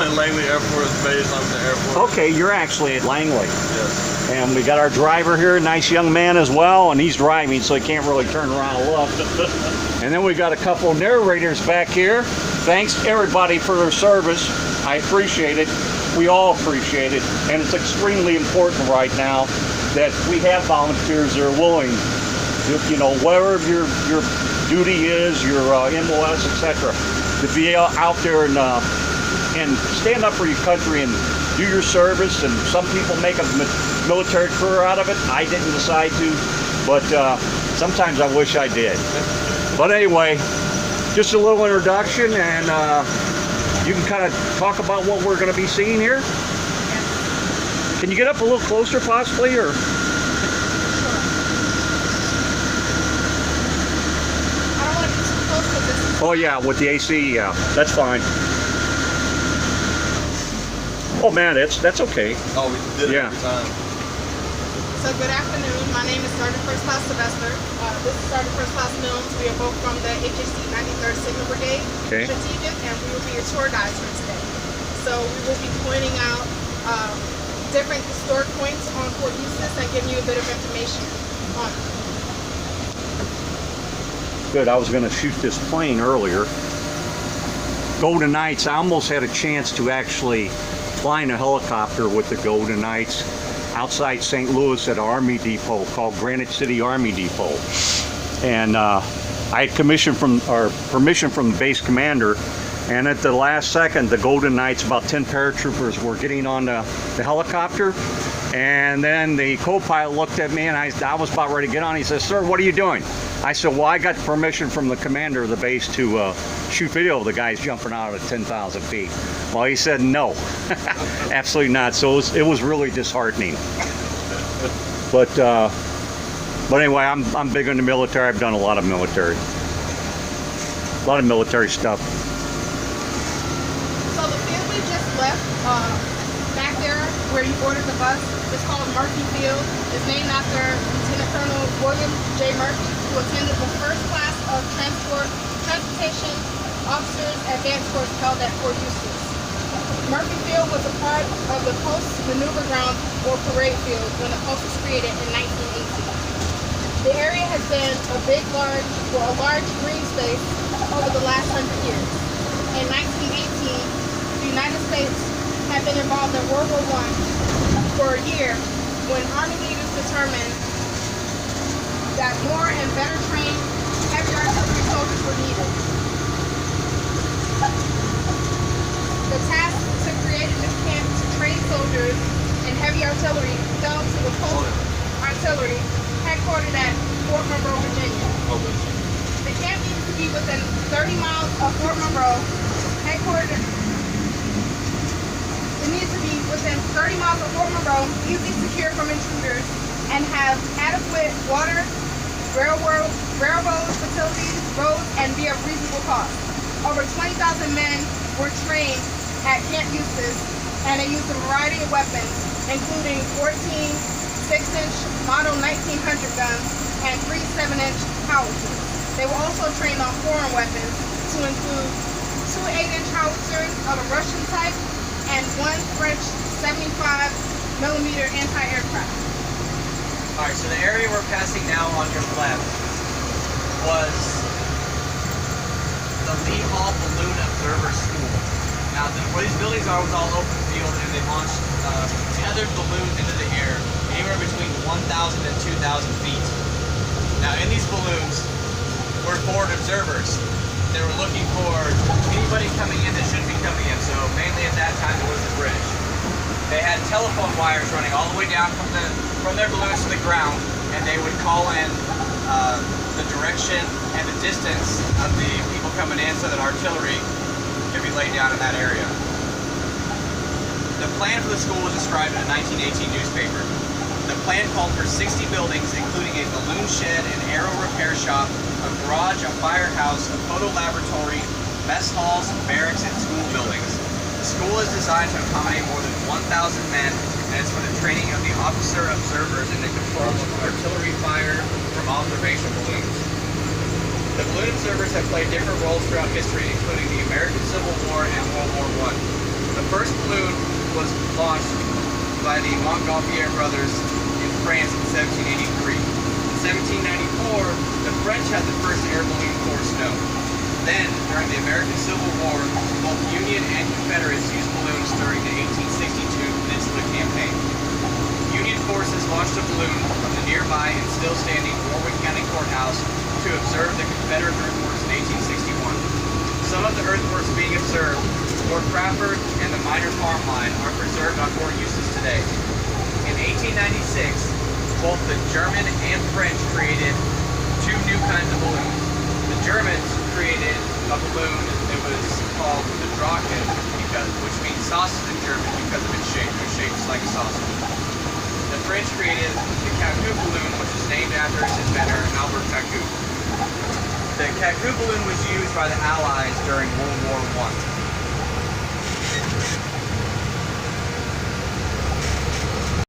at Langley Air Force Base. I'm the Air Force. Okay, you're actually at Langley. Yes. And we got our driver here, a nice young man as well, and he's driving, so he can't really turn around and look. And then we got a couple of narrators back here. Thanks everybody for their service. I appreciate it. We all appreciate it, and it's extremely important right now that we have volunteers that are willing, you know, whatever your duty is, your MOS, etc., to be out there and stand up for your country and do your service. And some people make a military career out of it. I didn't decide to, but sometimes I wish I did. But anyway, just a little introduction, and you can kind of talk about what we're going to be seeing here. Can you get up a little closer, possibly, or? Oh yeah, with the AC, yeah, that's fine. Oh man, that's okay. Oh, we did it every time. So good afternoon. My name is Sergeant First Class Sylvester. This is Sergeant First Class Mills. We are both from the HHC 93rd Signal Brigade, Strategic, and we will be your tour guides for today. So we will be pointing out different historic points on Fort Eustis and giving you a bit of information on it. Good, I was going to shoot this plane earlier. Golden Knights, I almost had a chance to actually fly in a helicopter with the Golden Knights outside St. Louis at an Army depot called Granite City Army Depot. And I had permission from the base commander, and at the last second, the Golden Knights, about 10 paratroopers were getting on the helicopter. And then the co-pilot looked at me, and I was about ready to get on. He says, "Sir, what are you doing?" I said, "Well, I got permission from the commander of the base to shoot video of the guys jumping out at 10,000 feet. Well, he said, "No, absolutely not." So it was really disheartening. But anyway, I'm big in the military. I've done a lot of military stuff. So the field we just left back there where you boarded the bus is called Murphy Field. It's named after Lieutenant Colonel William J. Murphy, who attended the first class of transportation officers advanced course held at Fort Eustis. Murphy Field was a part of the Post Maneuver Ground or Parade Field when the post was created in 1918. The area has been a large green space over the last 100 years. In 1918, the United States had been involved in World War I for a year when Army leaders determined that more and better trained heavy artillery soldiers were needed. The task to create a new camp to train soldiers in heavy artillery fell to the Post Artillery, headquartered at Fort Monroe, Virginia. The camp needed to be within 30 miles of Fort Monroe, headquartered. It needs to be within 30 miles of Fort Monroe, easily secure from intruders, and have adequate water, railroad facilities, roads, and be of reasonable cost. Over 20,000 men were trained at Camp Eustis, and they used a variety of weapons, including 14 6-inch Model 1900 guns and 3 7-inch howitzers. They were also trained on foreign weapons, to include 2 8-inch howitzers of a Russian type and 1 French 75mm anti-aircraft. Alright, so the area we're passing now on your left was the Lee Hall Balloon Observer School. Now, where these buildings are was all open field, and they launched tethered balloons into the air anywhere between 1,000 and 2,000 feet. Now, in these balloons were forward observers. They were looking for anybody coming in that shouldn't be coming in, so mainly at that time it was the British. They had telephone wires running all the way down from their balloons to the ground, and they would call in the direction and the distance of the people coming in so that artillery could be laid down in that area. The plan for the school was described in a 1918 newspaper. The plan called for 60 buildings, including a balloon shed, an aero repair shop, a garage, a firehouse, a photo laboratory, mess halls, barracks, and school buildings. The school is designed to accommodate more than 1,000 men, and it's for the training of the officer observers and the control of artillery fire from observation balloons. The balloon observers have played different roles throughout history, including the American Civil War and World War I. The first balloon was launched by the Montgolfier brothers in France in 1783. In 1794, the French had the first air balloon course known. Then, during the American Civil War, both Union and Confederates used balloons during the 1862 Peninsula Campaign. Union forces launched a balloon from the nearby and still standing Warwick County Courthouse to observe the Confederate earthworks in 1861. Some of the earthworks being observed, Fort Crawford and the Minor Farm Line, are preserved on Fort Eustis today. In 1896, both the German and French created two new kinds of balloons. The Germans created a balloon that was called the Drachen, which means sausage in German because of its shape. It was shaped just like a sausage. The French created the Cacoup balloon, which is named after its inventor, Albert Cacoup. The Cacoup balloon was used by the Allies during World War I.